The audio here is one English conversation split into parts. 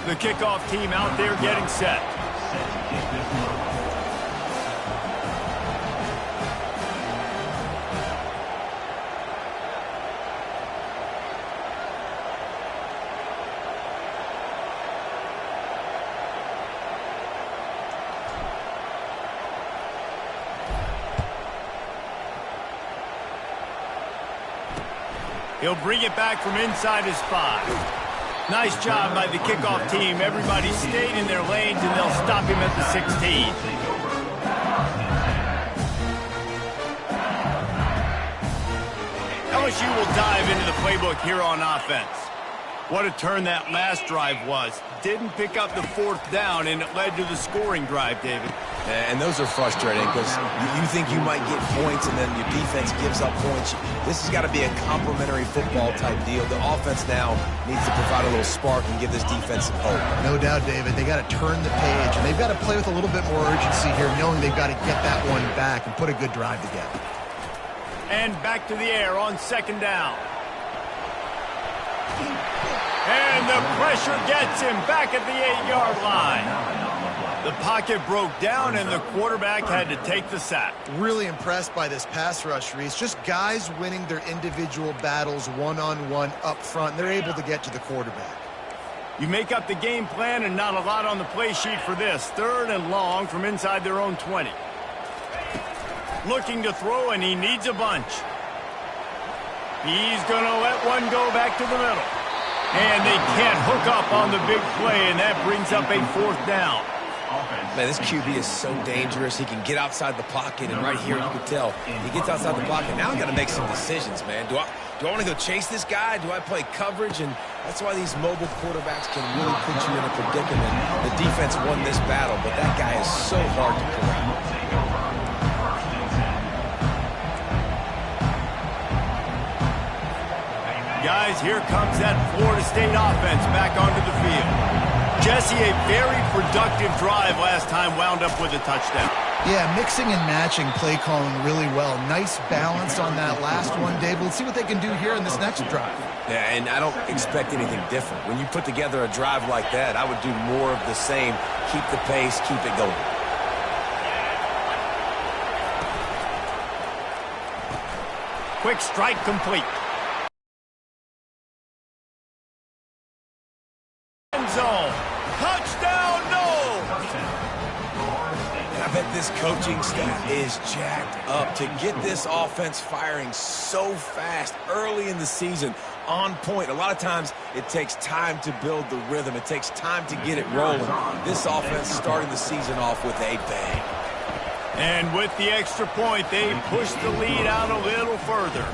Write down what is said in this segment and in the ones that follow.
The kickoff team out there getting set. He'll bring it back from inside his 5. Nice job by the kickoff team. Everybody stayed in their lanes, and they'll stop him at the 16. LSU will dive into the playbook here on offense. What a turn that last drive was. Didn't pick up the 4th down, and it led to the scoring drive, David. And those are frustrating because you think you might get points and then your defense gives up points. This has got to be a complementary football type deal. The offense now needs to provide a little spark and give this defense some hope. No doubt, David. They got to turn the page, and they've got to play with a little bit more urgency here, knowing they've got to get that one back and put a good drive together. And back to the air on 2nd down. And the pressure gets him back at the 8-yard line. The pocket broke down, and the quarterback had to take the sack. Really impressed by this pass rush, Reese. Just guys winning their individual battles one-on-one up front. They're able to get to the quarterback. You make up the game plan, and not a lot on the play sheet for this. 3rd and long from inside their own 20. Looking to throw, and he needs a bunch. He's going to let one go back to the middle. And they can't hook up on the big play, and that brings up a 4th down. Man, this QB is so dangerous. He can get outside the pocket, and right here you can tell he gets outside the pocket. Now I got to make some decisions, man. Do I want to go chase this guy? Do I play coverage? And that's why these mobile quarterbacks can really put you in a predicament. The defense won this battle, but that guy is so hard to corral. Guys, here comes that Florida State offense back onto the field. Jesse, a very productive drive last time, wound up with a touchdown. Yeah, mixing and matching play calling really well. Nice balance on that last one, Dave. Let's see what they can do here in this next drive. Yeah, and I don't expect anything different. When you put together a drive like that, I would do more of the same. Keep the pace, keep it going. Quick strike complete. End zone. Touchdown, no! I bet this coaching staff is jacked up to get this offense firing so fast early in the season, on point. A lot of times it takes time to build the rhythm. It takes time to get it rolling. This offense starting the season off with a bang. And with the extra point, they push the lead out a little further.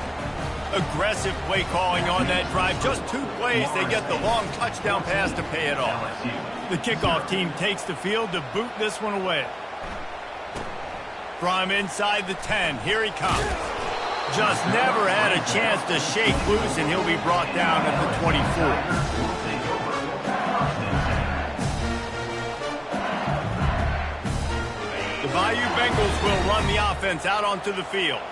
Aggressive play calling on that drive. Just 2 plays, they get the long touchdown pass to pay it off. The kickoff team takes the field to boot this one away. From inside the 10, here he comes. Just never had a chance to shake loose, and he'll be brought down at the 24. The Bayou Bengals will run the offense out onto the field.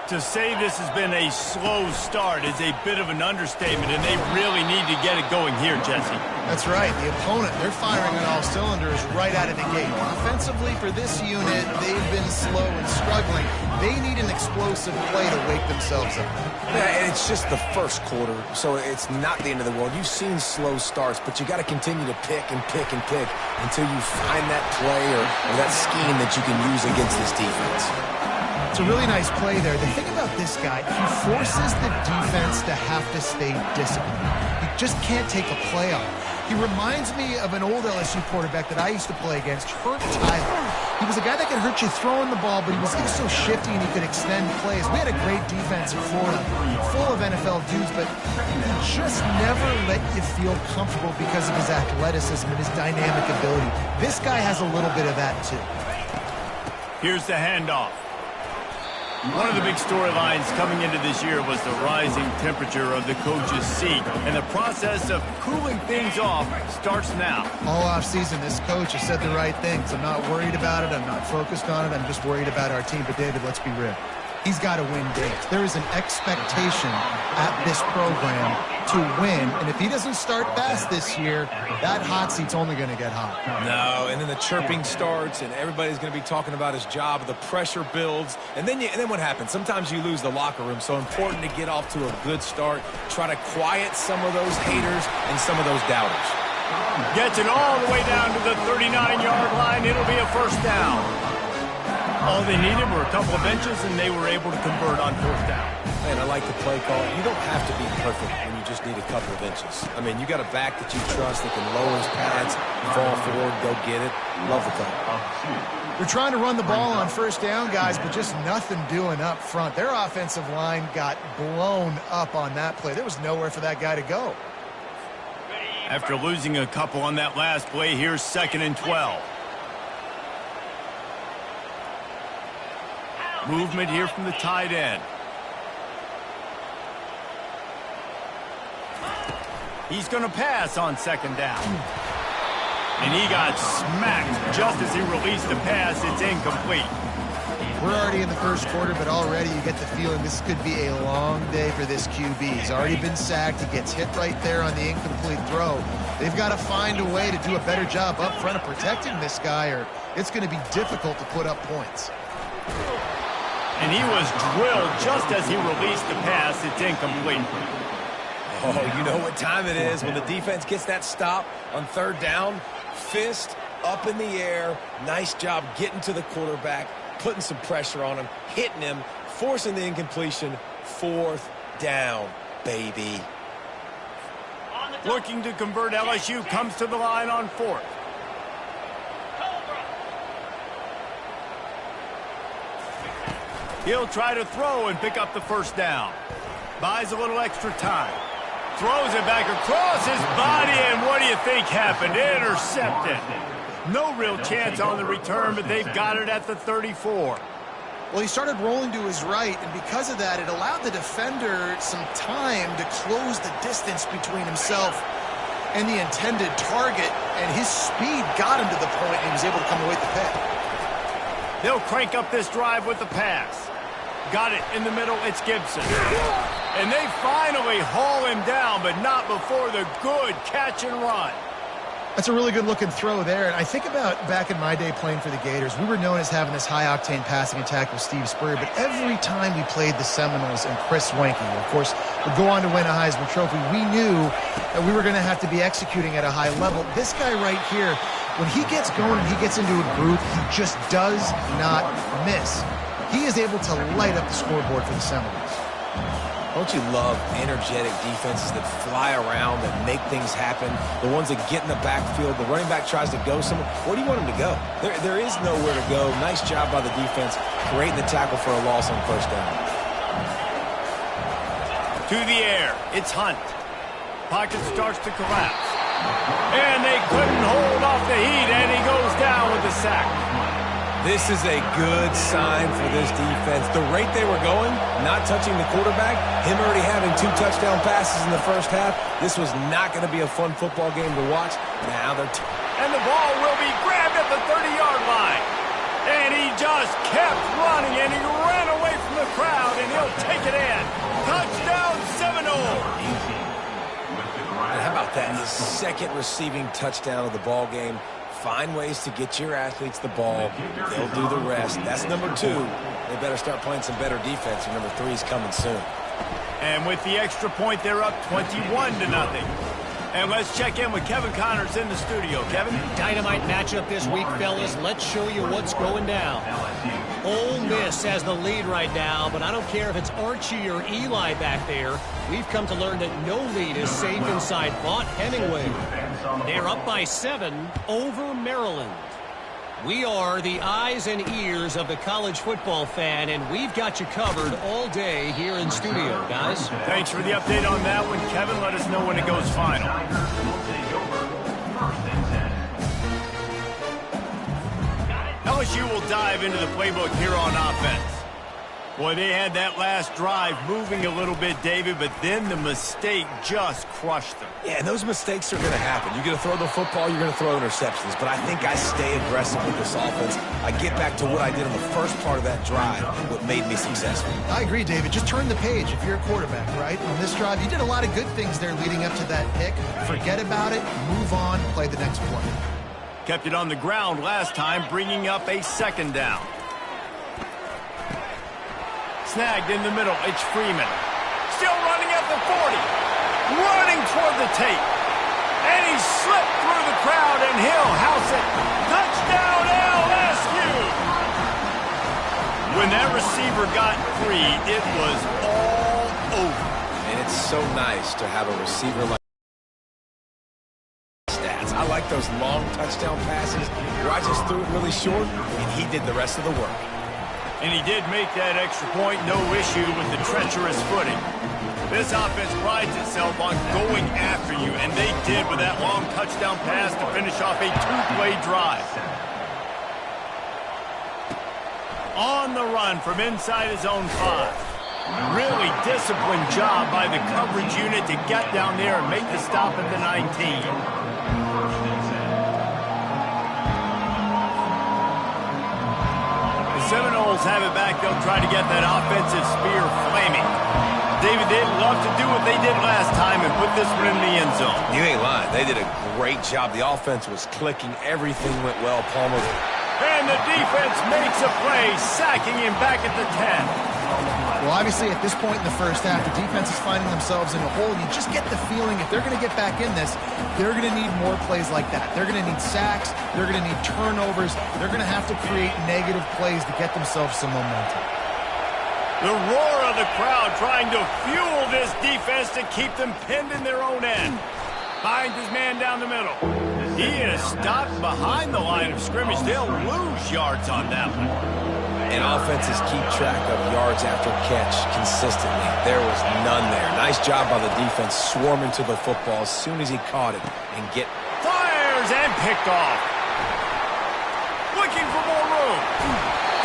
To say this has been a slow start is a bit of an understatement, and they really need to get it going here, Jesse. That's right. The opponent, they're firing on all cylinders right out of the gate. Offensively, for this unit, they've been slow and struggling. They need an explosive play to wake themselves up. Yeah, and it's just the first quarter, so it's not the end of the world. You've seen slow starts, but you got to continue to pick and pick and pick until you find that play or that scheme that you can use against this defense. It's a really nice play there. The thing about this guy, he forces the defense to have to stay disciplined. He just can't take a play off. He reminds me of an old LSU quarterback that I used to play against, Hurt Tyler. He was a guy that could hurt you throwing the ball, but he was so shifty and he could extend plays. We had a great defense in Florida, full of NFL dudes, but he just never let you feel comfortable because of his athleticism and his dynamic ability. This guy has a little bit of that too. Here's the handoff. One of the big storylines coming into this year was the rising temperature of the coach's seat, and the process of cooling things off starts now. All offseason, this coach has said the right things. I'm not worried about it. I'm not focused on it. I'm just worried about our team. But, David, let's be real. He's got to win games. There is an expectation at this program to win, and if he doesn't start fast this year, that hot seat's only going to get hot. No, and then the chirping starts, and everybody's going to be talking about his job. The pressure builds, and then what happens? Sometimes you lose the locker room, so important to get off to a good start. Try to quiet some of those haters and some of those doubters. Gets it all the way down to the 39-yard line. It'll be a first down. All they needed were a couple of inches, and they were able to convert on fourth down. Man, I like the play call. You don't have to be perfect when you just need a couple of inches. I mean, you got a back that you trust that can lower his pads, fall forward, go get it. Love the call. We're trying to run the ball on first down, guys, but just nothing doing up front. Their offensive line got blown up on that play. There was nowhere for that guy to go. After losing a couple on that last play, here's 2nd and 12. Movement here from the tight end. He's going to pass on 2nd down. And he got smacked just as he released the pass. It's incomplete. We're already in the first quarter, but already you get the feeling this could be a long day for this QB. He's already been sacked. He gets hit right there on the incomplete throw. They've got to find a way to do a better job up front of protecting this guy, or it's going to be difficult to put up points. And he was drilled just as he released the pass. It's incomplete. Oh, you know what time it is when the defense gets that stop on 3rd down. Fist up in the air. Nice job getting to the quarterback, putting some pressure on him, hitting him, forcing the incompletion. 4th down, baby. Looking to convert, LSU comes to the line on 4th. He'll try to throw and pick up the first down. Buys a little extra time. Throws it back across his body, and what do you think happened? Intercepted. No real chance on the return, but they've got it at the 34. Well, he started rolling to his right, and because of that, it allowed the defender some time to close the distance between himself and the intended target, and his speed got him to the point, and he was able to come away with the pick. They'll crank up this drive with the pass. Got it in the middle. It's Gibson. And they finally haul him down, but not before the good catch and run. That's a really good-looking throw there. And I think about back in my day playing for the Gators, we were known as having this high-octane passing attack with Steve Spurrier, but every time we played the Seminoles and Chris Wenke, of course, would go on to win a Heisman Trophy, we knew that we were going to have to be executing at a high level. This guy right here, when he gets going and he gets into a groove, he just does not miss. He is able to light up the scoreboard for the Seminoles. Don't you love energetic defenses that fly around, that make things happen, the ones that get in the backfield, the running back tries to go somewhere. Where do you want him to go? There is nowhere to go. Nice job by the defense, creating the tackle for a loss on 1st down. To the air, it's Hunt. Pocket starts to collapse. And they couldn't hold off the heat, and he goes down with the sack. This is a good sign for this defense. The rate they were going, not touching the quarterback, him already having 2 touchdown passes in the first half, this was not going to be a fun football game to watch. Now they're... And the ball will be grabbed at the 30-yard line. And he just kept running, and he ran away from the crowd, and he'll take it in. Touchdown, Seminoles. How about that? His 2nd receiving touchdown of the ball game. Find ways to get your athletes the ball. They'll do the rest. That's number 2. They better start playing some better defense, or number 3 is coming soon. And with the extra point, they're up 21-0. And let's check in with Kevin Connors in the studio. Kevin? Dynamite matchup this week, fellas. Let's show you what's going down. Ole Miss has the lead right now, but I don't care if it's Archie or Eli back there. We've come to learn that no lead is safe inside Vaught Hemingway. They're up by 7 over Maryland. We are the eyes and ears of the college football fan, and we've got you covered all day here in studio, guys. Thanks for the update on that one, Kevin. Let us know when it goes final. LSU will dive into the playbook here on offense. Boy, they had that last drive moving a little bit, David, but then the mistake just crushed them. Yeah, and those mistakes are going to happen. You're going to throw the football, you're going to throw interceptions. But I think I stay aggressive with this offense. I get back to what I did in the first part of that drive, what made me successful. I agree, David. Just turn the page if you're a quarterback, right? On this drive, you did a lot of good things there leading up to that pick. Forget about it, move on, play the next play. Kept it on the ground last time, bringing up a second down. Snagged in the middle, it's Freeman. Still running at the 40. Running toward the tape. And he slipped through the crowd, and he'll house it. Touchdown, LSU! When that receiver got free, it was all over. And it's so nice to have a receiver like stats. I like those long touchdown passes where I just threw it really short, and he did the rest of the work. And he did make that extra point, no issue with the treacherous footing. This offense prides itself on going after you, and they did with that long touchdown pass to finish off a two-play drive. On the run from inside his own 5. Really disciplined job by the coverage unit to get down there and make the stop at the 19. Seminoles have it back. They'll try to get that offensive spear flaming. David, they'd love to do what they did last time and put this one in the end zone. You ain't lying. They did a great job. The offense was clicking. Everything went well. Palmer. And the defense makes a play, sacking him back at the 10. Well, obviously, at this point in the first half, the defense is finding themselves in a hole. You just get the feeling if they're going to get back in this, they're going to need more plays like that. They're going to need sacks. They're going to need turnovers. They're going to have to create negative plays to get themselves some momentum. The roar of the crowd trying to fuel this defense to keep them pinned in their own end. Finds his man down the middle. He is stopped behind the line of scrimmage. They'll lose yards on that one. And offenses keep track of yards after catch consistently. There was none there. Nice job by the defense swarming to the football as soon as he caught it and get... Fires and picked off. Looking for more room.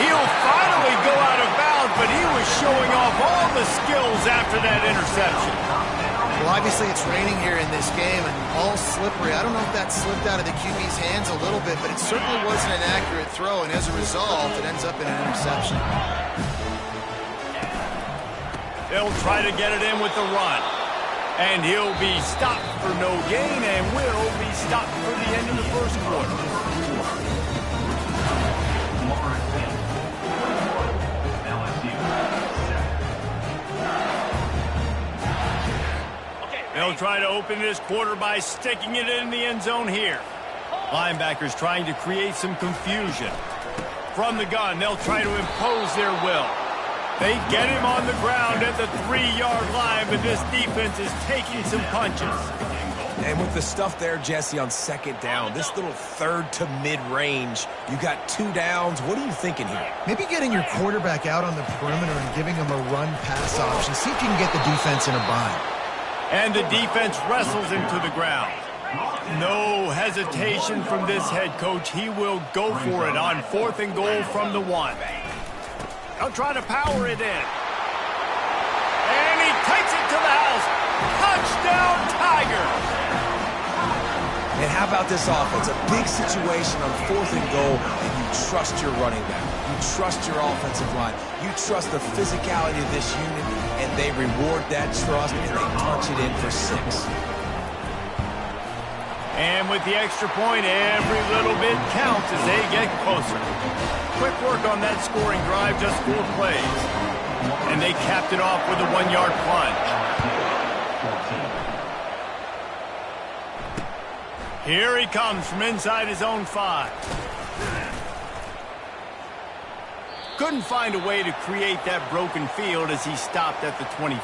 He'll finally go out of bounds, but he was showing off all the skills after that interception. Well, obviously it's raining here in this game and all slippery. I don't know if that slipped out of the QB's hands a little bit, but it certainly wasn't an accurate throw, and as a result, it ends up in an interception. They'll try to get it in with the run. And he'll be stopped for no gain and will be stopped for the end of the first quarter. They'll try to open this quarter by sticking it in the end zone here. Linebackers trying to create some confusion. From the gun, they'll try to impose their will. They get him on the ground at the 3-yard line, but this defense is taking some punches. And with the stuff there, Jesse, on second down, this little third to mid-range, you got 2 downs. What are you thinking here? Maybe getting your quarterback out on the perimeter and giving him a run-pass option. See if you can get the defense in a bind. And the defense wrestles him to the ground. No hesitation from this head coach. He will go for it on 4th and goal from the 1. They'll try to power it in. And he takes it to the house. Touchdown, Tigers! And how about this offense? A big situation on 4th and goal, and you trust your running back. You trust your offensive line. You trust the physicality of this unit, and they reward that trust, and they punch it in for 6. And with the extra point, every little bit counts as they get closer. Quick work on that scoring drive, just 4 plays. And they capped it off with a 1-yard plunge. Here he comes from inside his own 5. Couldn't find a way to create that broken field as he stopped at the 25.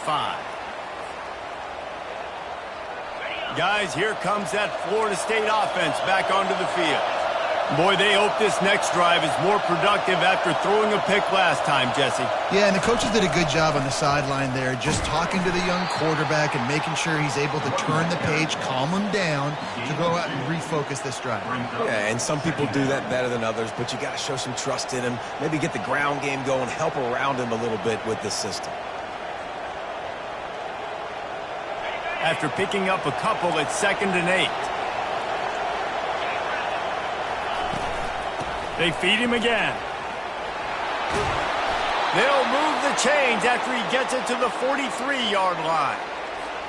Guys, here comes that Florida State offense back onto the field. Boy, they hope this next drive is more productive after throwing a pick last time, Jesse. Yeah, and the coaches did a good job on the sideline there, just talking to the young quarterback and making sure he's able to turn the page, calm him down, to go out and refocus this drive. Yeah, and some people do that better than others, but you got to show some trust in him, maybe get the ground game going, help around him a little bit with this system. After picking up a couple, it's 2nd and 8. They feed him again. They'll move the chains after he gets it to the 43-yard line.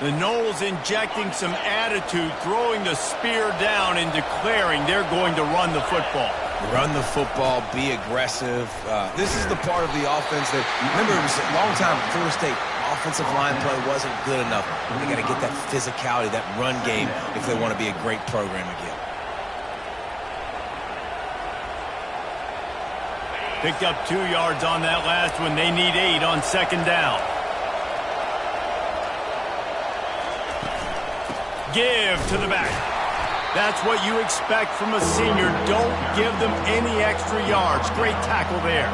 The Noles injecting some attitude, throwing the spear down and declaring they're going to run the football. Run the football, be aggressive. This is the part of the offense that, remember, it was a long time Florida State offensive line play wasn't good enough. They got to get that physicality, that run game, if they want to be a great program again. Picked up 2 yards on that last one. They need 8 on 2nd down. Give to the back. That's what you expect from a senior. Don't give them any extra yards. Great tackle there.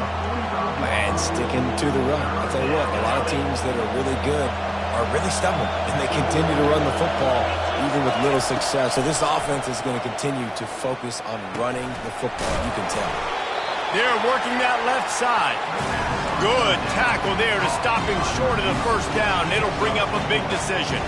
And sticking to the run. I'll tell you what, a lot of teams that are really good are really stubborn, and they continue to run the football even with little success. So this offense is going to continue to focus on running the football. You can tell. They're working that left side. Good tackle there to stop him short of the first down. It'll bring up a big decision.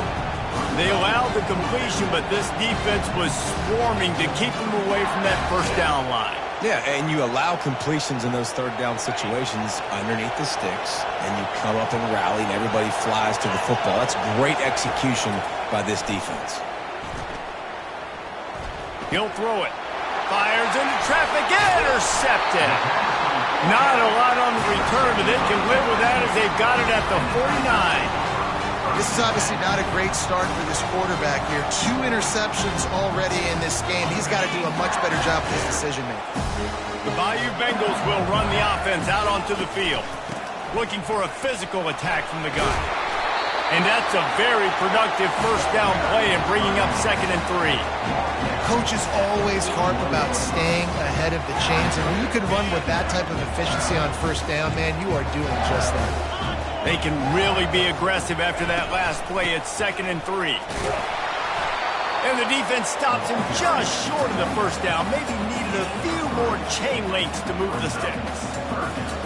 They allowed the completion, but this defense was swarming to keep him away from that first down line. Yeah, and you allow completions in those third down situations underneath the sticks, and you come up and rally, and everybody flies to the football. That's great execution by this defense. He'll throw it. Fires into traffic, intercepted. Not a lot on the return, but they can live with that as they've got it at the 49. This is obviously not a great start for this quarterback here. 2 interceptions already in this game. He's got to do a much better job with his decision-making. The Bayou Bengals will run the offense out onto the field, looking for a physical attack from the gun. And that's a very productive first down play and bringing up 2nd and 3. Coaches always harp about staying ahead of the chains, and when you can run with that type of efficiency on first down, man, you are doing just that. They can really be aggressive after that last play. It's 2nd and 3. And the defense stops him just short of the first down. Maybe needed a few more chain links to move the sticks.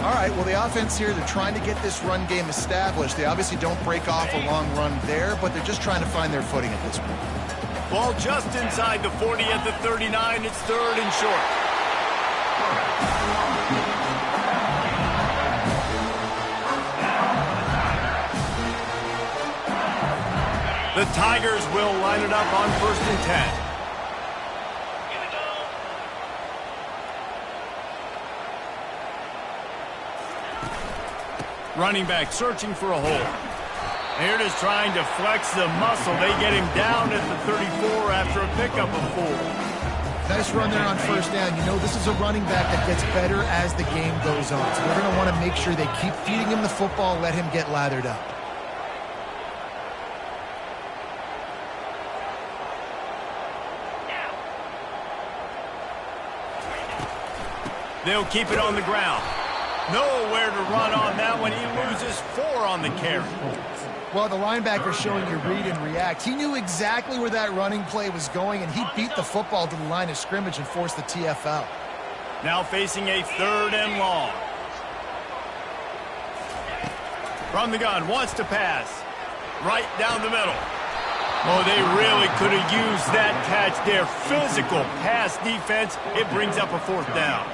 All right, well, the offense here, they're trying to get this run game established. They obviously don't break off a long run there, but they're just trying to find their footing at this point. Ball just inside the 40 at the 39. It's 3rd and short. The Tigers will line it up on 1st and 10. Running back searching for a hole. They're just trying to flex the muscle. They get him down at the 34 after a pickup of 4. Nice run there on first down. You know, this is a running back that gets better as the game goes on. So they're going to want to make sure they keep feeding him the football, let him get lathered up. They'll keep it on the ground. Nowhere to run on that one. He loses 4 on the carry. Well, the linebacker showing you read and react. He knew exactly where that running play was going, and he beat the football to the line of scrimmage and forced the TFL. Now facing a 3rd and long. From the gun, wants to pass. Right down the middle. Oh, they really could have used that catch there. Physical pass defense. It brings up a 4th down.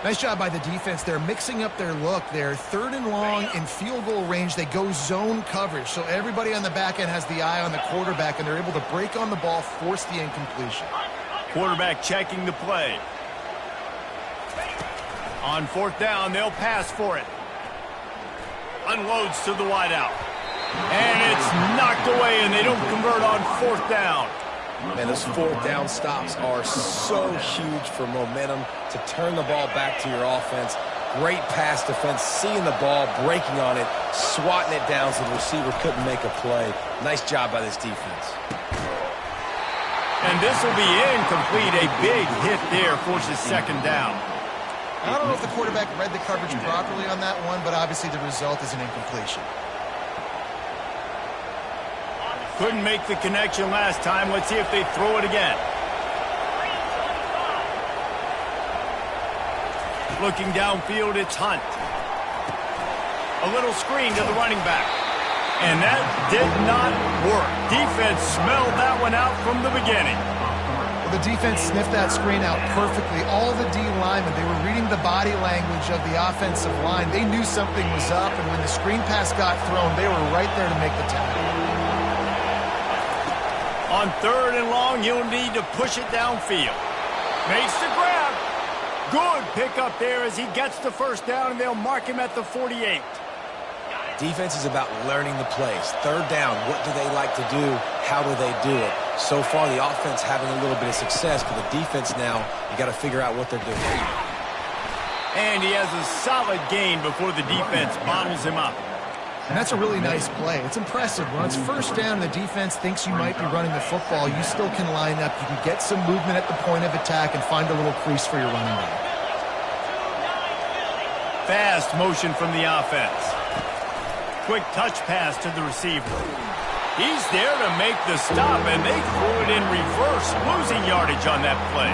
Nice job by the defense. They're mixing up their look. They're 3rd and long in field goal range. They go zone coverage. So everybody on the back end has the eye on the quarterback, and they're able to break on the ball, force the incompletion. Quarterback checking the play. On 4th down, they'll pass for it. Unloads to the wideout. And it's knocked away, and they don't convert on 4th down. Man, those 4th down stops are so huge for momentum to turn the ball back to your offense. Great pass defense, seeing the ball, breaking on it, swatting it down so the receiver couldn't make a play. Nice job by this defense. And this will be incomplete. A big hit there forces second down. I don't know if the quarterback read the coverage properly on that one, but obviously the result is an incompletion. Couldn't make the connection last time. Let's see if they throw it again. Looking downfield, it's Hunt. A little screen to the running back. And that did not work. Defense smelled that one out from the beginning. Well, the defense sniffed that screen out perfectly. All the D linemen, they were reading the body language of the offensive line. They knew something was up, and when the screen pass got thrown, they were right there to make the tackle. On 3rd and long, he'll need to push it downfield. Makes the grab. Good pickup there as he gets the first down, and they'll mark him at the 48. Defense is about learning the plays. 3rd down, what do they like to do? How do they do it? So far, the offense having a little bit of success, but the defense now, you got to figure out what they're doing. And he has a solid gain before the defense bottles him up. And that's a really nice play. It's impressive. When it's 1st down and the defense thinks you might be running the football, you still can line up. You can get some movement at the point of attack and find a little crease for your running back. Fast motion from the offense. Quick touch pass to the receiver. He's there to make the stop, and they threw it in reverse, losing yardage on that play.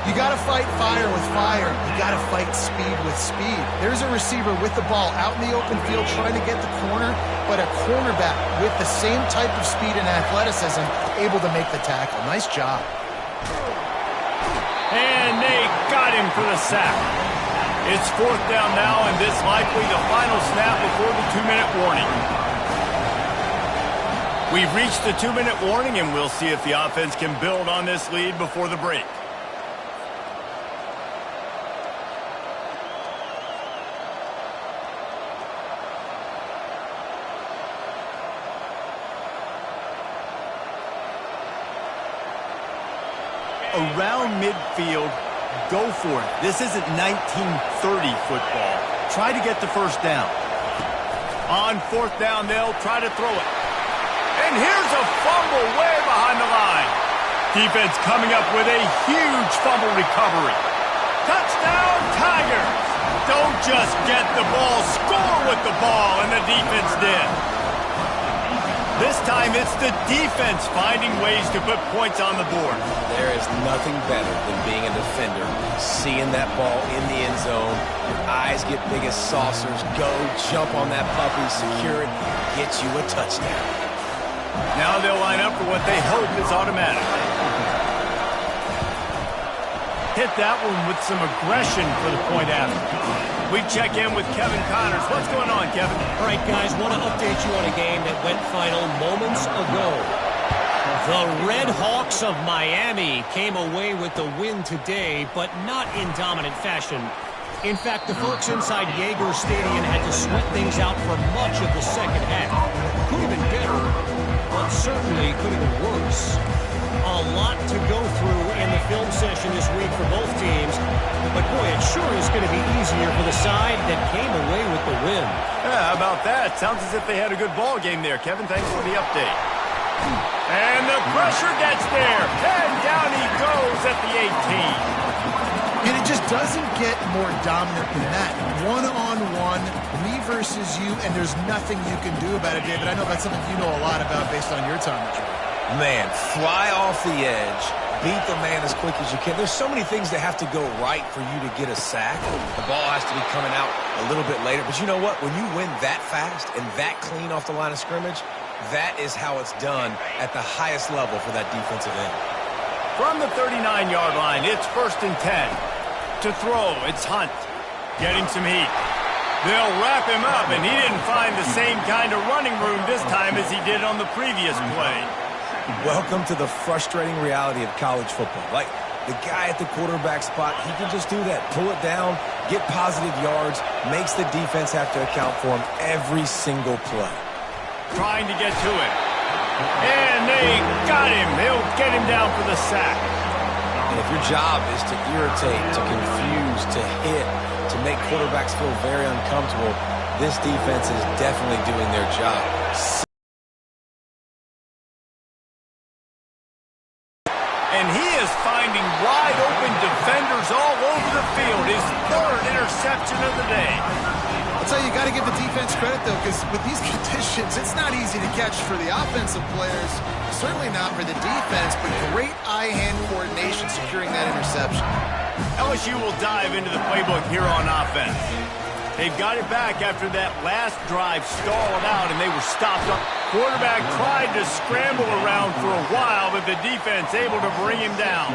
You got to fight fire with fire. You got to fight speed with speed. There's a receiver with the ball out in the open field trying to get the corner, but a cornerback with the same type of speed and athleticism able to make the tackle. Nice job. And they got him for the sack. It's 4th down now, and this likely the final snap before the 2-minute warning. We've reached the 2-minute warning, and we'll see if the offense can build on this lead before the break. Around midfield, go for it. This isn't 1930 football. Try to get the first down. On 4th down, they'll try to throw it. And here's a fumble way behind the line. Defense coming up with a huge fumble recovery. Touchdown, Tigers! Don't just get the ball, score with the ball, and the defense did. This time it's the defense finding ways to put points on the board. There is nothing better than being a defender, seeing that ball in the end zone, your eyes get big as saucers, go, jump on that puppy, secure it, get you a touchdown. Now they'll line up for what they hope is automatic. Hit that one with some aggression for the point after. We check in with Kevin Connors. What's going on, Kevin? All right, guys, want to update you on a game that went final moments ago. The Red Hawks of Miami came away with the win today, but not in dominant fashion. In fact, the folks inside Yager Stadium had to sweat things out for much of the second half. Could have been better, but certainly could have been worse. A lot to go through in the film session this week for both teams, but boy, it sure is going to be easier for the side that came away with the win. Yeah, how about that? Sounds as if they had a good ball game there, Kevin. Thanks for the update. And the pressure gets there, and down he goes at the 18. And it just doesn't get more dominant than that. One-on-one, me versus you, and there's nothing you can do about it, David. I know that's something you know a lot about based on your time. Man, fly off the edge, beat the man as quick as you can. There's so many things that have to go right for you to get a sack. The ball has to be coming out a little bit later. But you know what? When you win that fast and that clean off the line of scrimmage, that is how it's done at the highest level for that defensive end. From the 39-yard line, it's 1st and 10. To throw, it's Hunt. Getting some heat. They'll wrap him up, and he didn't find the same kind of running room this time as he did on the previous play. Welcome to the frustrating reality of college football. Like, the guy at the quarterback spot, he can just do that. Pull it down, get positive yards, makes the defense have to account for him every single play. Trying to get to him. And they got him. They'll get him down for the sack. And if your job is to irritate, to confuse, to hit, to make quarterbacks feel very uncomfortable, this defense is definitely doing their job. And he is finding wide-open defenders all over the field. His third interception of the day. I'll tell you, you got to give the defense credit, though, because with these conditions, it's not easy to catch for the offensive players. Certainly not for the defense, but great eye-hand coordination securing that interception. LSU will dive into the playbook here on offense. They've got it back after that last drive stalled out, and they were stopped up. Quarterback tried to scramble around for a while, but the defense able to bring him down.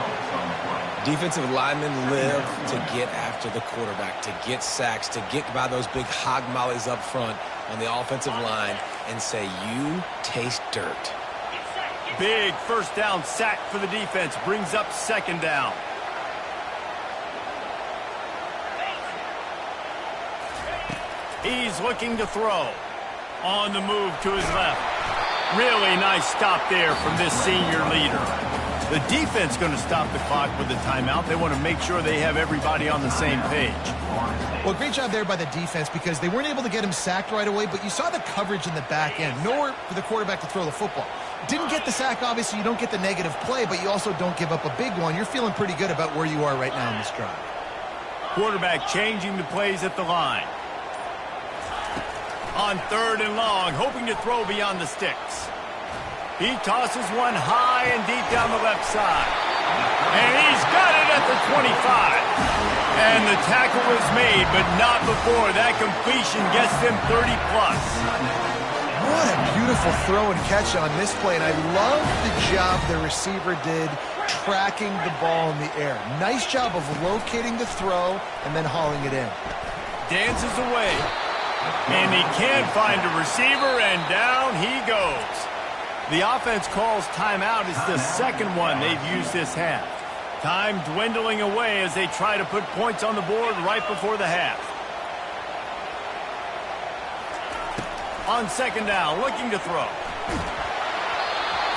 Defensive linemen live to get after the quarterback, to get sacks, to get by those big hog mollies up front on the offensive line and say, you taste dirt. Big first down sack for the defense, brings up second down. He's looking to throw. On the move to his left. Really nice stop there from this senior leader. The defense going to stop the clock with the timeout. They want to make sure they have everybody on the same page. Well, great job there by the defense because they weren't able to get him sacked right away, but you saw the coverage in the back end. Nowhere for the quarterback to throw the football. Didn't get the sack, obviously. You don't get the negative play, but you also don't give up a big one. You're feeling pretty good about where you are right now in this drive. Quarterback changing the plays at the line. On third and long, hoping to throw beyond the sticks. He tosses one high and deep down the left side. And he's got it at the 25. And the tackle was made, but not before. That completion gets them 30+. What a beautiful throw and catch on this play, and I love the job the receiver did tracking the ball in the air. Nice job of locating the throw and then hauling it in. Dances away. And he can't find a receiver, and down he goes. The offense calls timeout. It's the second one they've used this half. Time dwindling away as they try to put points on the board right before the half. On second down, looking to throw.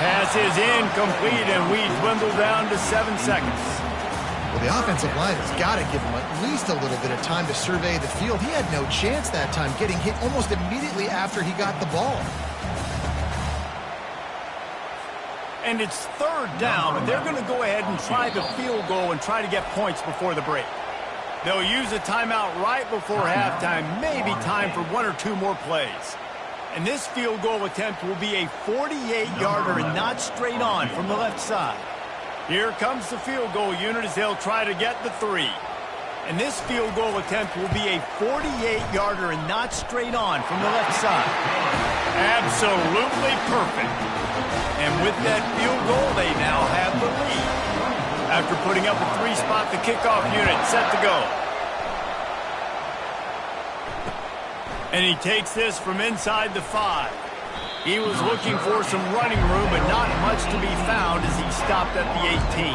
Pass is incomplete, and we dwindle down to 7 seconds. Well, the offensive line has got to give him at least a little bit of time to survey the field. He had no chance that time, getting hit almost immediately after he got the ball. And it's third down, but they're going to go ahead and try the field goal and try to get points before the break. They'll use a timeout right before halftime, maybe time for 1 or 2 more plays. And this field goal attempt will be a 48-yarder and not straight on from the left side. Here comes the field goal unit as they'll try to get the 3. And this field goal attempt will be a 48-yarder and not straight on from the left side. Absolutely perfect. And with that field goal, they now have the lead. After putting up a 3-spot, the kickoff unit set to go. And he takes this from inside the 5. He was looking for some running room, but not much to be found as he stopped at the 18.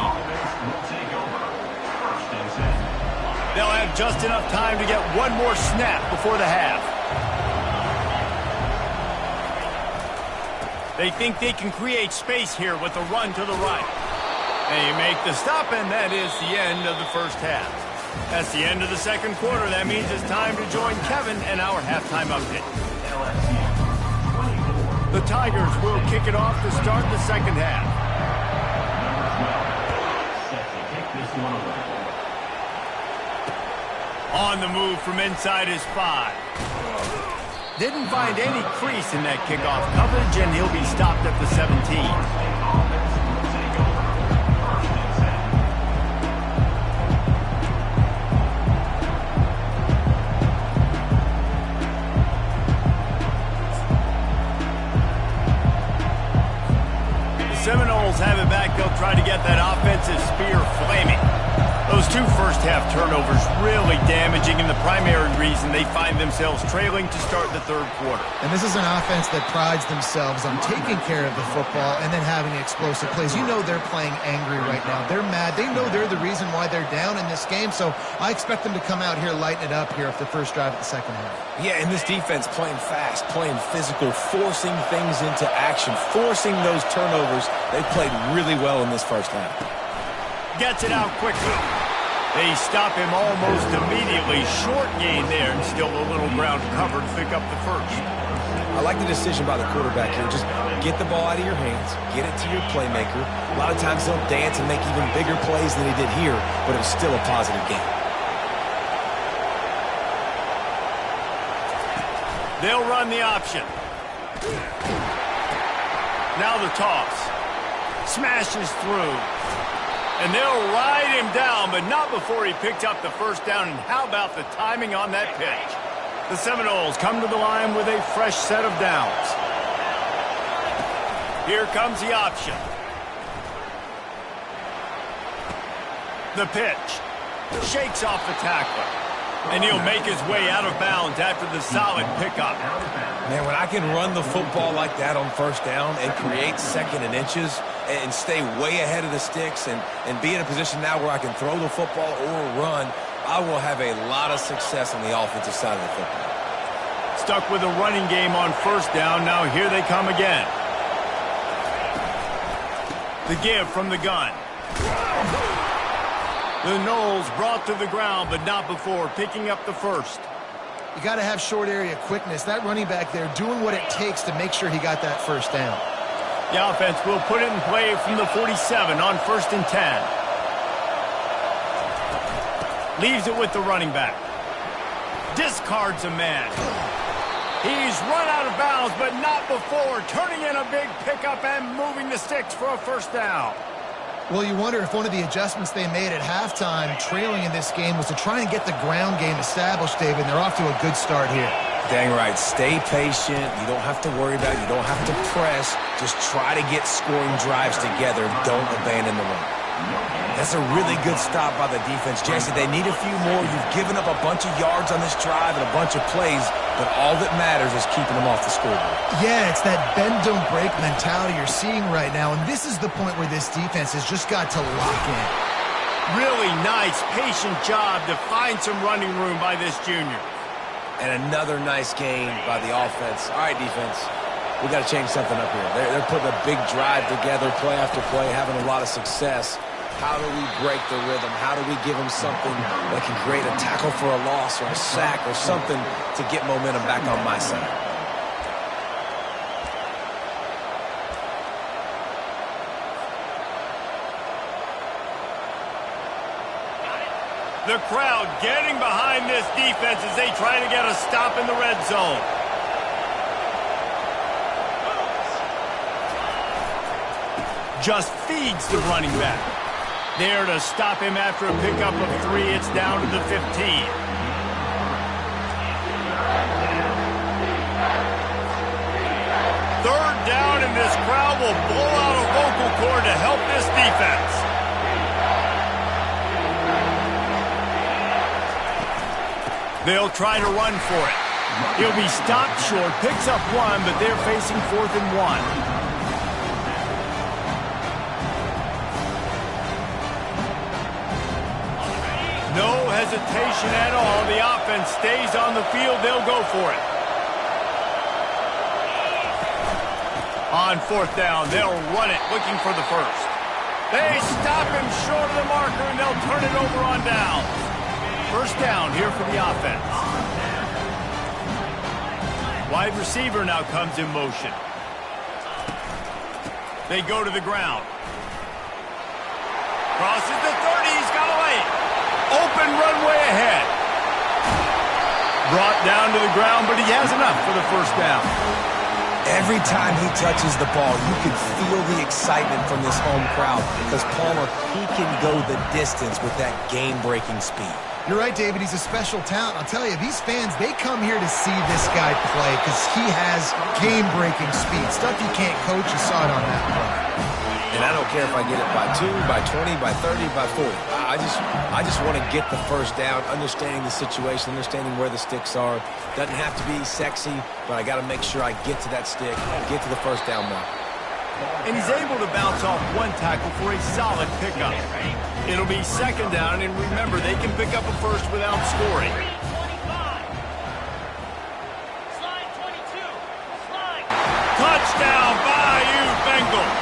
They'll have just enough time to get one more snap before the half. They think they can create space here with a run to the right. They make the stop, and that is the end of the first half. That's the end of the second quarter. That means it's time to join Kevin and our halftime update. The Tigers will kick it off to start the second half. On the move from inside his 5. Didn't find any crease in that kickoff coverage, and he'll be stopped at the 17. Seminoles have it back. They'll try to get that offensive spear flaming. Those 2 first-half turnovers really damaging, and the primary reason they find themselves trailing to start the third quarter. And this is an offense that prides themselves on taking care of the football and then having explosive plays. You know they're playing angry right now. They're mad. They know they're the reason why they're down in this game, so I expect them to come out here, lighten it up here after the first drive of the second half. Yeah, and this defense playing fast, playing physical, forcing things into action, forcing those turnovers. They played really well in this first half. Gets it out quickly. They stop him almost immediately. Short gain there, and still a little ground cover to pick up the first. I like the decision by the quarterback here. Just get the ball out of your hands, get it to your playmaker. A lot of times he'll dance and make even bigger plays than he did here, but it was still a positive game. They'll run the option. Now the toss. Smashes through. And they'll ride him down, but not before he picked up the first down. And how about the timing on that pitch? The Seminoles come to the line with a fresh set of downs. Here comes the option. The pitch. Shakes off the tackler. And he'll make his way out of bounds after the solid pickup. Man, when I can run the football like that on first down and create second and inches and stay way ahead of the sticks and be in a position now where I can throw the football or run, I will have a lot of success on the offensive side of the football. Stuck with a running game on first down. Now here they come again. The give from the gun. The Noles brought to the ground, but not before picking up the first. You got to have short area quickness. That running back there doing what it takes to make sure he got that first down. The offense will put it in play from the 47 on 1st and 10. Leaves it with the running back. Discards a man. He's run out of bounds, but not before turning in a big pickup and moving the sticks for a first down. Well, you wonder if one of the adjustments they made at halftime, trailing in this game, was to try and get the ground game established, David. And they're off to a good start here. Dang right. Stay patient. You don't have to worry about it. You don't have to press. Just try to get scoring drives together. Don't abandon the run. That's a really good stop by the defense. Jesse, they need a few more. You've given up a bunch of yards on this drive and a bunch of plays, but all that matters is keeping them off the scoreboard. Yeah, it's that bend, don't break mentality you're seeing right now, and this is the point where this defense has just got to lock in. Really nice, patient job to find some running room by this junior. And another nice gain by the offense. All right, defense, we got to change something up here. They're putting a big drive together, play after play, having a lot of success. How do we break the rhythm? How do we give them something that can create a tackle for a loss or a sack or something to get momentum back on my side? The crowd getting behind this defense as they try to get a stop in the red zone. Just feeds the running back. There to stop him after a pickup of 3. It's down to the 15. Third down, and this crowd will blow out a vocal cord to help this defense. They'll try to run for it. He'll be stopped short, picks up 1, but they're facing 4th and 1. No hesitation at all. The offense stays on the field. They'll go for it. On 4th down, they'll run it, looking for the first. They stop him short of the marker, and they'll turn it over on down. First down here for the offense. Wide receiver now comes in motion. They go to the ground. Crosses the 30. He's got a lane. Open runway ahead. Brought down to the ground, but he has enough for the first down. Every time he touches the ball, you can feel the excitement from this home crowd because Palmer, he can go the distance with that game-breaking speed. You're right, David. He's a special talent. I'll tell you, these fans, they come here to see this guy play because he has game-breaking speed. Stuff you can't coach. You saw it on that play. And I don't care if I get it by 2, by 20, by 30, by 40. I just want to get the first down, understanding the situation, understanding where the sticks are. Doesn't have to be sexy, but I got to make sure I get to that stick, get to the first down mark. And he's able to bounce off 1 tackle for a solid pickup. It'll be 2nd down, and remember, they can pick up a first without scoring. Touchdown, Bayou Bengals.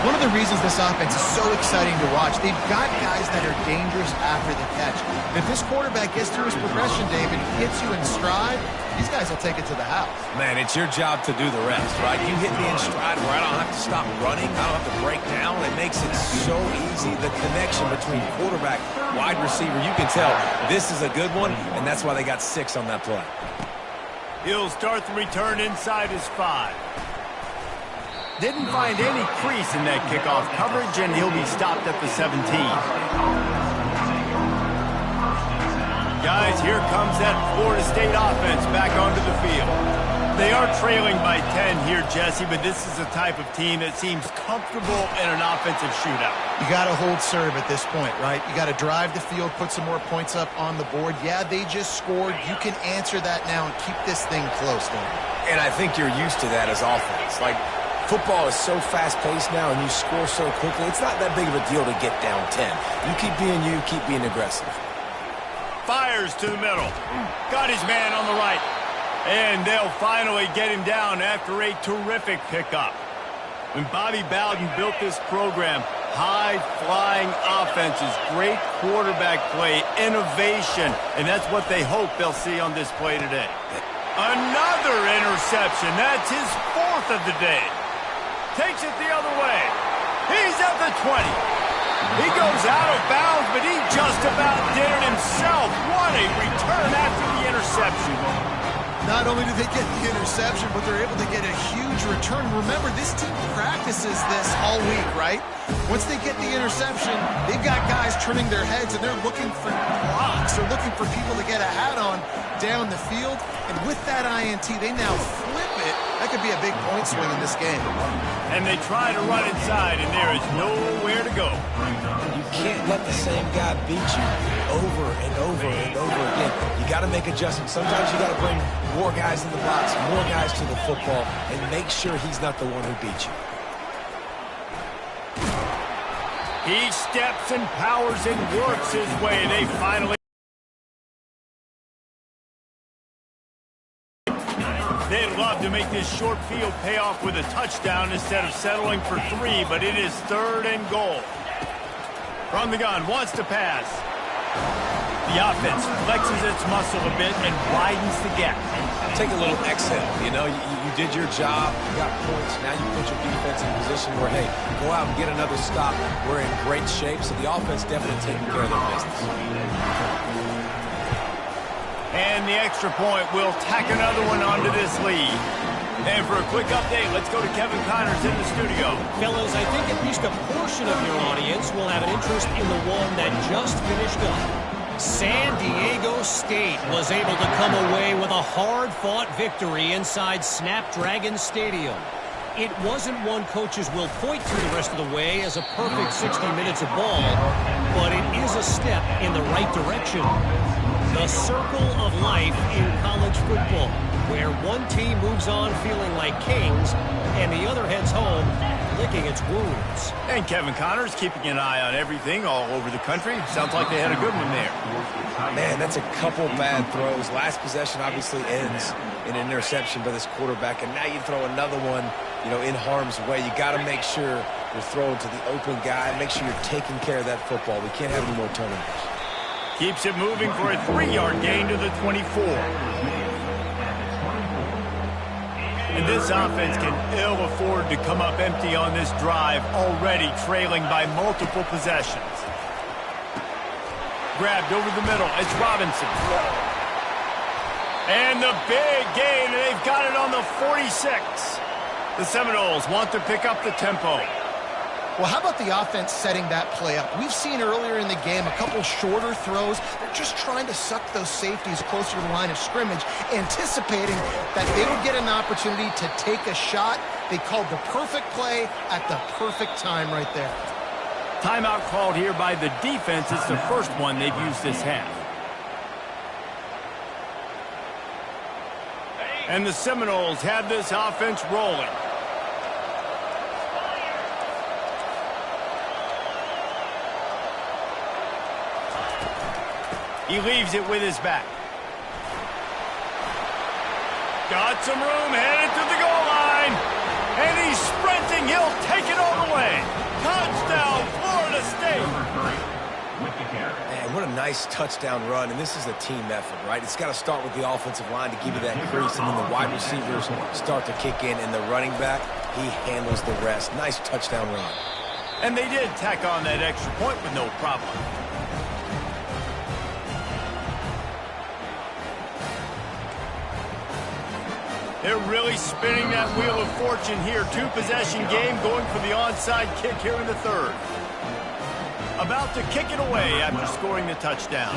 one of the reasons this offense is so exciting to watch. They've got guys that are dangerous after the catch. If this quarterback gets through his progression, David, hits you in stride, these guys will take it to the house. Man, it's your job to do the rest, right? You hit me in stride where I don't have to stop running. I don't have to break down. It makes it so easy. The connection between quarterback, wide receiver, you can tell this is a good one, and that's why they got 6 on that play. He'll start the return inside his 5. Didn't find any crease in that kickoff coverage, and he'll be stopped at the 17. Guys, here comes that Florida State offense back onto the field. They are trailing by 10 here, Jesse, but this is the type of team that seems comfortable in an offensive shootout. You got to hold serve at this point, right? You got to drive the field, put some more points up on the board. Yeah, they just scored. You can answer that now and keep this thing close, David. And I think you're used to that as offense. Like, football is so fast-paced now, and you score so quickly, it's not that big of a deal to get down 10. You keep being aggressive. Fires to the middle. Got his man on the right. And they'll finally get him down after a terrific pickup. When Bobby Bowden built this program, high-flying offenses, great quarterback play, innovation, and that's what they hope they'll see on display today. Another interception. That's his 4th of the day. Takes it the other way. He's at the 20. He goes out of bounds, but he just about did it himself. What a return after the interception. Not only do they get the interception, but they're able to get a huge return. Remember, this team practices this all week, right? Once they get the interception, they've got guys turning their heads, and they're looking for blocks. They're looking for people to get a hat on down the field. And with that INT, they now flip it. That could be a big point swing in this game. And they try to run inside, and there is nowhere to go. You can't let the same guy beat you over and over and over again. You got to make adjustments. Sometimes you got to bring more guys in the box, more guys to the football, and make sure he's not the one who beat you. He steps and powers and works his way. They finally... They'd love to make this short field pay off with a touchdown instead of settling for 3, but it is 3rd and goal. From the gun, wants to pass. The offense flexes its muscle a bit and widens the gap. Take a little exhale. You know, you did your job. You got points. Now you put your defense in a position where, hey, go out and get another stop. We're in great shape, so the offense definitely taking care of their business. And the extra point will tack another one onto this lead. And for a quick update, let's go to Kevin Connors in the studio. Fellas, I think at least a portion of your audience will have an interest in the one that just finished up. San Diego State was able to come away with a hard-fought victory inside Snapdragon Stadium. It wasn't one coaches will point to the rest of the way as a perfect 60 minutes of ball, but it is a step in the right direction. The circle of life in college football, where one team moves on feeling like kings and the other heads home licking its wounds. And Kevin Connors keeping an eye on everything all over the country. Sounds like they had a good one there. Man, that's a couple bad throws. Last possession obviously ends in an interception by this quarterback, and now you throw another one, you know, in harm's way. You got to make sure you're throwing to the open guy. Make sure you're taking care of that football. We can't have any more turnovers. Keeps it moving for a 3-yard gain to the 24. And this offense can ill afford to come up empty on this drive, already trailing by multiple possessions. Grabbed over the middle. It's Robinson. And the big gain. They've got it on the 46. The Seminoles want to pick up the tempo. Well, how about the offense setting that play up? We've seen earlier in the game a couple shorter throws. They're just trying to suck those safeties closer to the line of scrimmage, anticipating that they would get an opportunity to take a shot. They called the perfect play at the perfect time right there. Timeout called here by the defense. It's the first one they've used this half. And the Seminoles have this offense rolling. He leaves it with his back. Got some room, headed to the goal line. And he's sprinting. He'll take it all the way. nice touchdown run, and this is a team effort, right? It's got to start with the offensive line to give you that crease, and then the wide receivers start to kick in, and the running back, he handles the rest. Nice touchdown run. And they did tack on that extra point with no problem. They're really spinning that wheel of fortune here. Two-possession game going for the onside kick here in the third. About to kick it away after scoring the touchdown.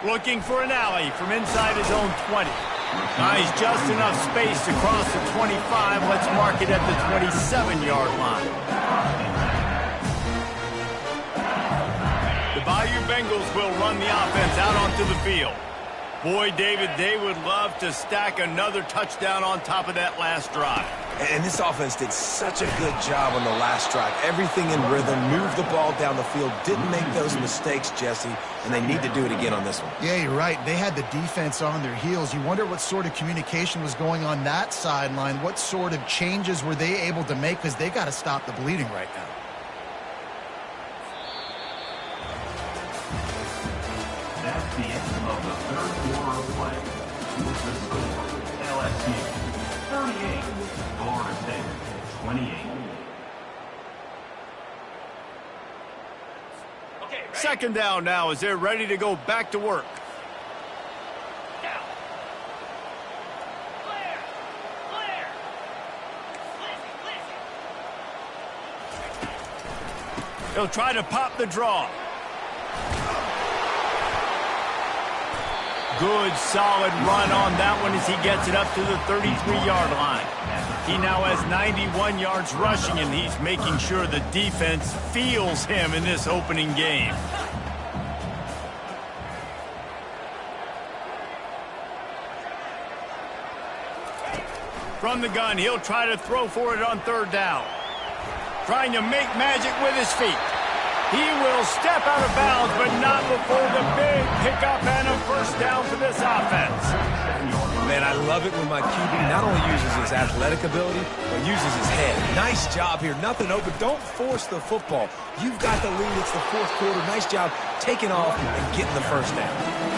Looking for an alley from inside his own 20. He's just enough space to cross the 25. Let's mark it at the 27-yard line. The Bayou Bengals will run the offense out onto the field. Boy, David, they would love to stack another touchdown on top of that last drive. And this offense did such a good job on the last drive. Everything in rhythm, moved the ball down the field, didn't make those mistakes, Jesse, and they need to do it again on this one. Yeah, you're right. They had the defense on their heels. You wonder what sort of communication was going on that sideline. What sort of changes were they able to make, because they got to stop the bleeding right now. That's the end of the third quarter of play. With the score, LSU 38, Florida State 28. Second down now as they're ready to go back to work. He'll try to pop the draw. Good, solid run on that one as he gets it up to the 33-yard line. He now has 91 yards rushing, and he's making sure the defense feels him in this opening game. From the gun, he'll try to throw for it on third down. Trying to make magic with his feet. He will step out of bounds, but not before the big pickup and a first down for this offense. Man, I love it when my QB not only uses his athletic ability, but uses his head. Nice job here. Nothing open. Don't force the football. You've got the lead. It's the fourth quarter. Nice job taking off and getting the first down.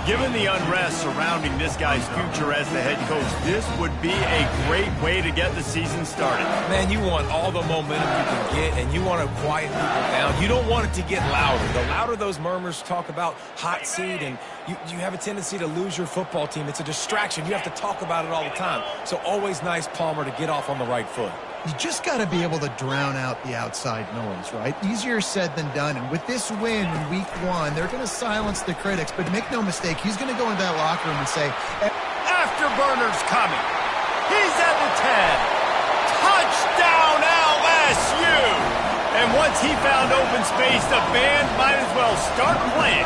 Given the unrest surrounding this guy's future as the head coach, this would be a great way to get the season started. Man, you want all the momentum you can get, and you want to quiet people down. You don't want it to get louder. The louder those murmurs talk about hot seat, and you have a tendency to lose your football team. It's a distraction. You have to talk about it all the time. So always nice, Palmer, to get off on the right foot. You just got to be able to drown out the outside noise, right? Easier said than done. And with this win in week one, they're going to silence the critics. But make no mistake, he's going to go into that locker room and say, Afterburner's coming. He's at the 10. Touchdown LSU. And once he found open space, the band might as well start playing.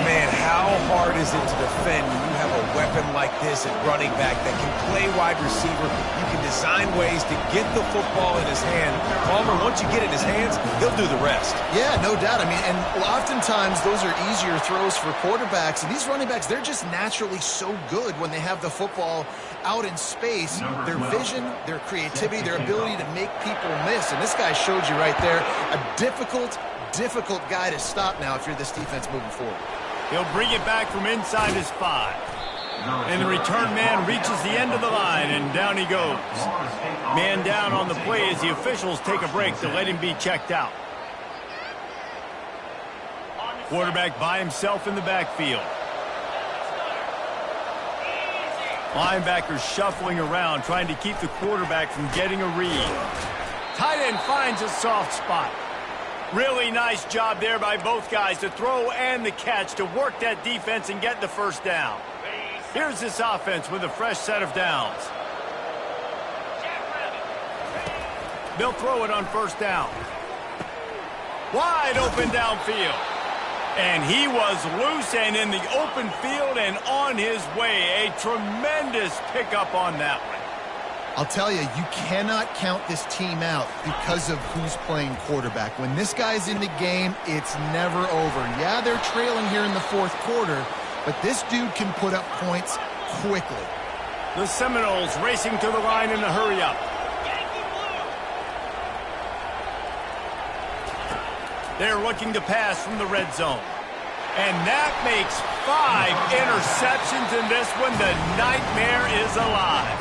Man, how hard is it to defend when you have a weapon like this at running back that can play wide receiver? You can design ways to get the football in his hand. Palmer, once you get it in his hands, he'll do the rest. Yeah, no doubt. I mean, and oftentimes those are easier throws for quarterbacks. And these running backs, they're just naturally so good when they have the football out in space. Their vision, their creativity, their ability to make people miss. And this guy showed you right there, a difficult guy to stop now if you're this defense moving forward. He'll bring it back from inside his 5. And the return man reaches the end of the line, and down he goes. Man down on the play as the officials take a break to let him be checked out. Quarterback by himself in the backfield. Linebackers shuffling around, trying to keep the quarterback from getting a read. Tight end finds a soft spot. Really nice job there by both guys to throw and the catch to work that defense and get the first down. Here's this offense with a fresh set of downs. They'll throw it on first down. Wide open downfield. And he was loose and in the open field and on his way. A tremendous pickup on that one. I'll tell you, you cannot count this team out because of who's playing quarterback. When this guy's in the game, it's never over. Yeah, they're trailing here in the fourth quarter, but this dude can put up points quickly. The Seminoles racing to the line in a hurry-up. They're looking to pass from the red zone. And that makes 5 interceptions in this one. The nightmare is alive.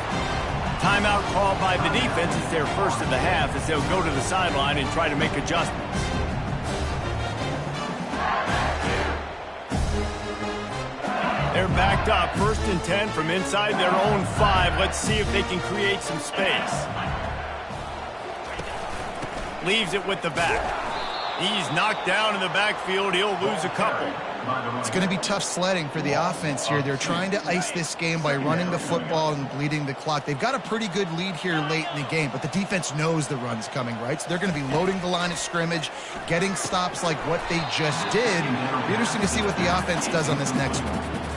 Timeout called by the defense. It's their first of the half as they'll go to the sideline and try to make adjustments. They're backed up, 1st and 10 from inside their own 5. Let's see if they can create some space. Leaves it with the back. He's knocked down in the backfield. He'll lose a couple. It's going to be tough sledding for the offense here. They're trying to ice this game by running the football and bleeding the clock. They've got a pretty good lead here late in the game, but the defense knows the run's coming, right? So they're going to be loading the line of scrimmage, getting stops like what they just did. It'll be interesting to see what the offense does on this next one.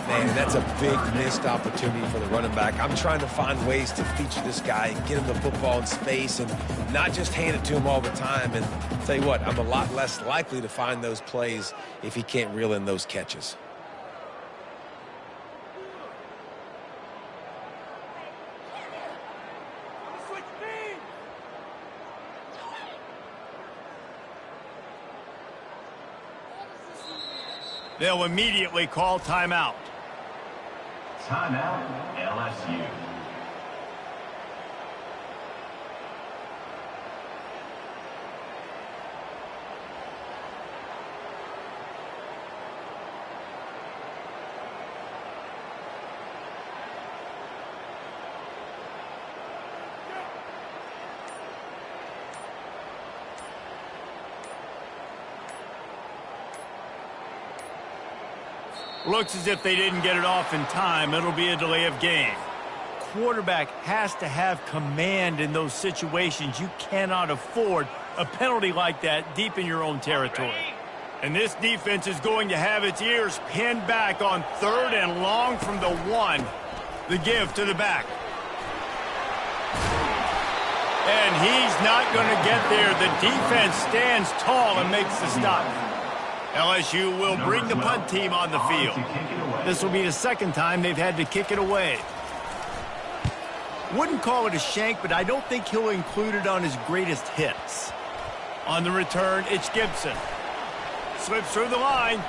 Man, that's a big missed opportunity for the running back. I'm trying to find ways to feature this guy and get him the football in space and not just hand it to him all the time. And I'll tell you what, I'm a lot less likely to find those plays if he can't reel in those catches. They'll immediately call timeout. Timeout, LSU. Looks as if they didn't get it off in time. It'll be a delay of game. Quarterback has to have command in those situations. You cannot afford a penalty like that deep in your own territory. And this defense is going to have its ears pinned back on 3rd and long from the 1. The give to the back. And he's not going to get there. The defense stands tall and makes the stop. LSU will bring the punt team on the field. This will be the 2nd time they've had to kick it away. Wouldn't call it a shank, but I don't think he'll include it on his greatest hits. On the return, it's Gibson. Slips through the line.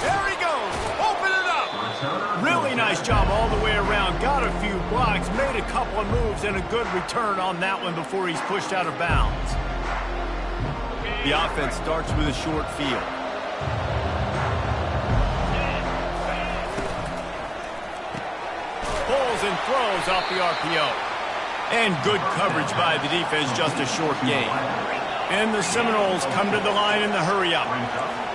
There he goes. Open it up. Really nice job all the way around. Got a few blocks, made a couple of moves, and a good return on that one before he's pushed out of bounds. The offense starts with a short field. Pulls and throws off the RPO. And good coverage by the defense, just a short gain. And the Seminoles come to the line in the hurry-up.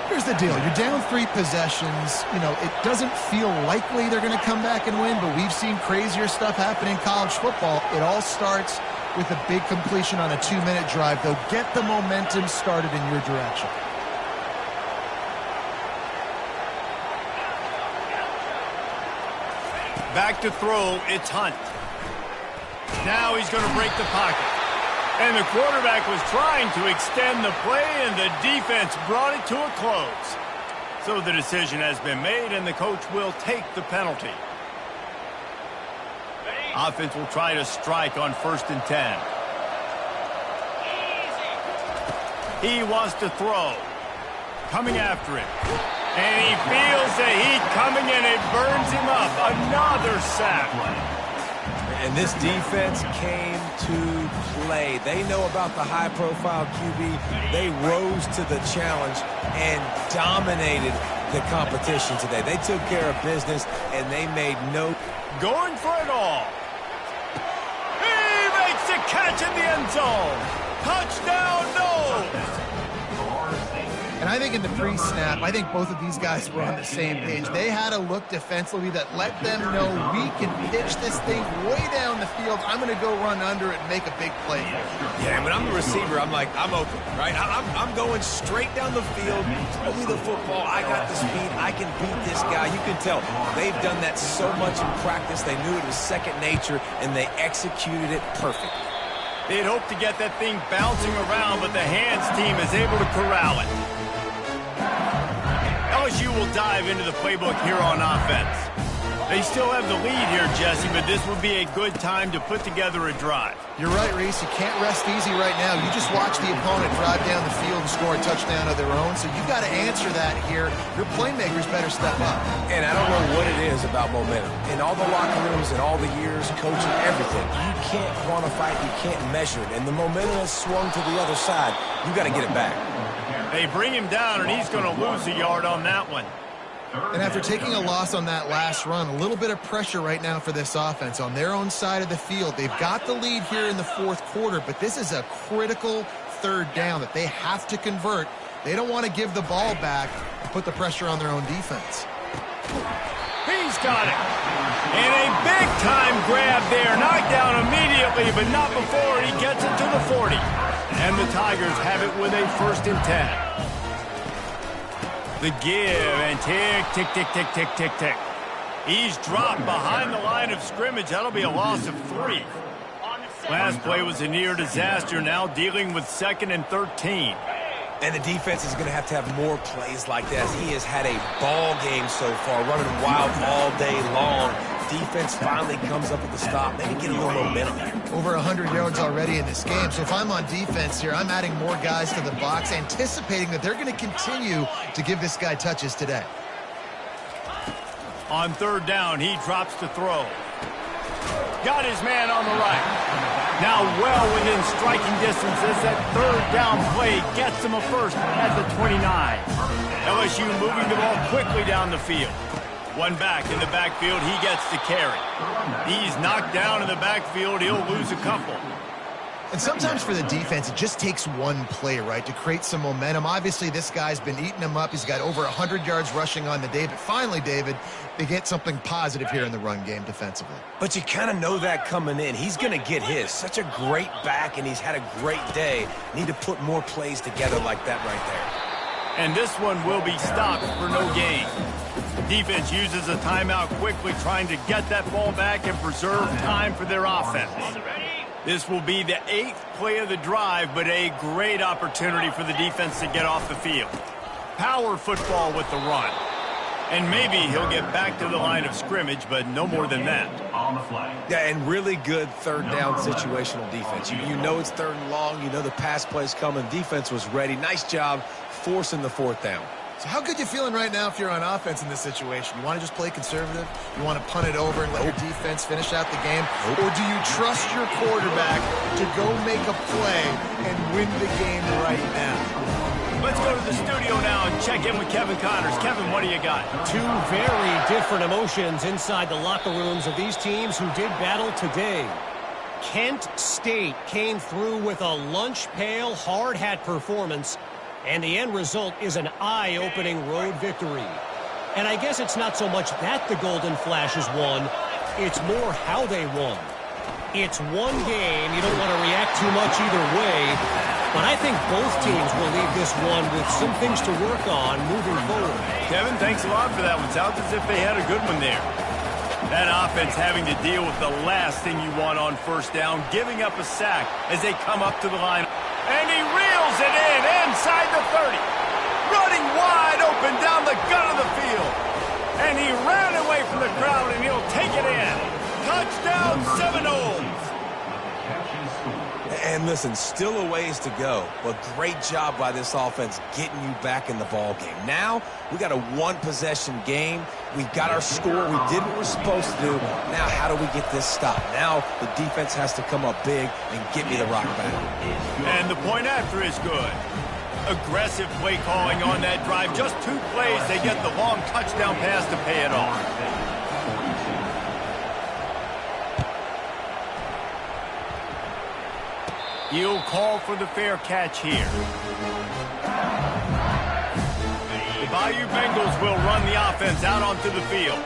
Here's the deal. You're down 3 possessions. You know, it doesn't feel likely they're going to come back and win, but we've seen crazier stuff happen in college football. It all starts with a big completion on a 2-minute drive. They'll get the momentum started in your direction. Back to throw, it's Hunt. Now he's going to break the pocket. And the quarterback was trying to extend the play, and the defense brought it to a close. So the decision has been made, and the coach will take the penalty. Offense will try to strike on 1st and 10. He wants to throw. Coming after it. And he feels the heat coming in. It burns him up. Another sack. And this defense came to play. They know about the high-profile QB. They rose to the challenge and dominated the competition today. They took care of business, and they made no... Going for it all. He makes a catch in the end zone. Touchdown, no! And I think in the pre-snap, I think both of these guys were on the same page. They had a look defensively that let them know we can pitch this thing way down the field. I'm going to go run under it and make a big play. Yeah, when I'm the receiver, I'm like, I'm open, right? I'm going straight down the field. Throw me the football. I got the speed. I can beat this guy. You can tell they've done that so much in practice. They knew it was second nature, and they executed it perfectly. They'd hoped to get that thing bouncing around, but the hands team is able to corral it. LSU LSU will dive into the playbook here on offense. They still have the lead here, Jesse, but this would be a good time to put together a drive. You're right, Reese. You can't rest easy right now. You just watch the opponent drive down the field and score a touchdown of their own, so you've got to answer that here. Your playmakers better step up. And I don't know what it is about momentum. In all the locker rooms and all the years, coaching, everything, you can't quantify it, you can't measure it. And the momentum has swung to the other side. You got to get it back. They bring him down, and he's going to lose a yard on that one. And after taking a loss on that last run, a little bit of pressure right now for this offense on their own side of the field. They've got the lead here in the fourth quarter, but this is a critical third down that they have to convert. They don't want to give the ball back and put the pressure on their own defense. He's got it. And a big-time grab there. Knocked down immediately, but not before he gets it to the 40. And the Tigers have it with a 1st and 10. The give, and tick, tick, tick, tick, tick, tick, tick. He's dropped behind the line of scrimmage. That'll be a loss of 3. Last play was a near disaster, now dealing with 2nd and 13. And the defense is going to have more plays like this. He has had a ball game so far, running wild all day long. Defense finally comes up with the stop. Maybe get a little momentum here. Over 100 yards already in this game. So if I'm on defense here, I'm adding more guys to the box, anticipating that they're going to continue to give this guy touches today. On 3rd down, he drops to throw. Got his man on the right. Now well within striking distance as that 3rd down play gets him a 1st at the 29. LSU moving the ball quickly down the field. One back in the backfield, he gets the carry. He's knocked down in the backfield, he'll lose a couple. And sometimes for the defense, it just takes one play, right, to create some momentum. Obviously, this guy's been eating him up. He's got over 100 yards rushing on the day. But finally, David, they get something positive here in the run game defensively. But you kind of know that coming in. He's going to get his. Such a great back, and he's had a great day. Need to put more plays together like that right there. And this one will be stopped for no gain. Defense uses a timeout quickly, trying to get that ball back and preserve time for their offense. This will be the 8th play of the drive, but a great opportunity for the defense to get off the field. Power football with the run. And maybe he'll get back to the line of scrimmage, but no more than that. On the flag. Yeah, and really good 3rd down situational defense. You know it's 3rd and long. You know the pass play's coming. Defense was ready. Nice job forcing the 4th down. So how good you feeling right now if you're on offense in this situation? You want to just play conservative? You want to punt it over and let your defense finish out the game? Or do you trust your quarterback to go make a play and win the game right now? Let's go to the studio now and check in with Kevin Connors. Kevin, what do you got? 2 very different emotions inside the locker rooms of these teams who did battle today. Kent State came through with a lunch pail hard hat performance, and the end result is an eye-opening road victory. And I guess it's not so much that the Golden Flashes won, it's more how they won. It's one game, you don't want to react too much either way, but I think both teams will leave this one with some things to work on moving forward. Kevin, thanks a lot for that one. Sounds as if they had a good one there. That offense having to deal with the last thing you want on 1st down, giving up a sack as they come up to the line. And he reels it in inside the 30. Running wide open down the gut of the field. And he ran away from the crowd, and he'll take it in. Touchdown, Seminoles. And listen, still a ways to go, but great job by this offense getting you back in the ball game. Now, we got a 1-possession game. We've got our score. We did what we're supposed to do. Now, how do we get this stopped? Now, the defense has to come up big and get me the rock back. And the point after is good. Aggressive play calling on that drive. Just 2 plays, they get the long touchdown pass to pay it off. He'll call for the fair catch here. The Bayou Bengals will run the offense out onto the field.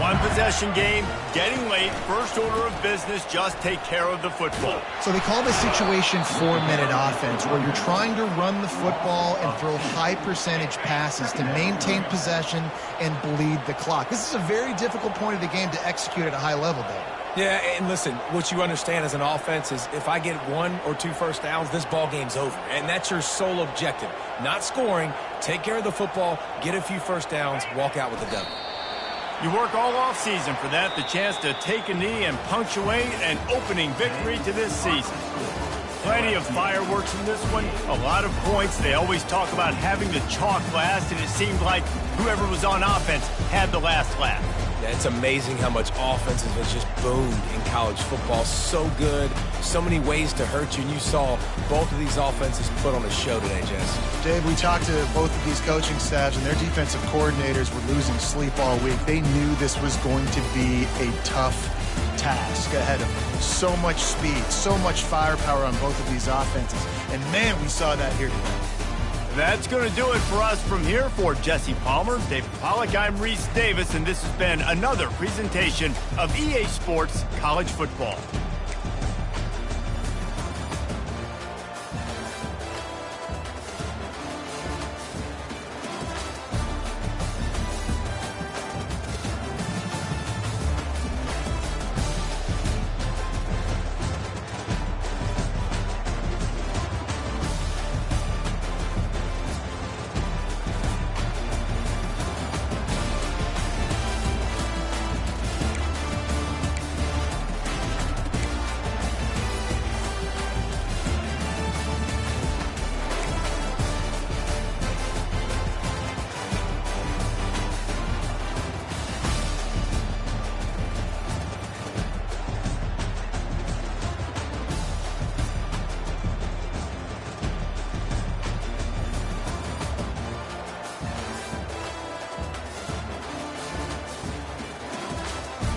1-possession game, getting late, first order of business, just take care of the football. So they call this situation 4-minute offense, where you're trying to run the football and throw high-percentage passes to maintain possession and bleed the clock. This is a very difficult point of the game to execute at a high level, though. Yeah, and listen, what you understand as an offense is if I get 1 or 2 first downs, this ball game's over. And that's your sole objective. Not scoring, take care of the football, get a few first downs, walk out with a W. You work all offseason for that, the chance to take a knee and punctuate an opening victory to this season. Plenty of fireworks in this one, a lot of points. They always talk about having the chalk last, and it seemed like whoever was on offense had the last laugh. Yeah, it's amazing how much offenses have just boomed in college football. So good, so many ways to hurt you, and you saw both of these offenses put on a show today, Jess. Dave, we talked to both of these coaching staffs, and their defensive coordinators were losing sleep all week. They knew this was going to be a tough task ahead of them. So much speed, so much firepower on both of these offenses. And, man, we saw that here today. That's going to do it for us from here. For Jesse Palmer, David Pollack, I'm Reese Davis, and this has been another presentation of EA Sports College Football.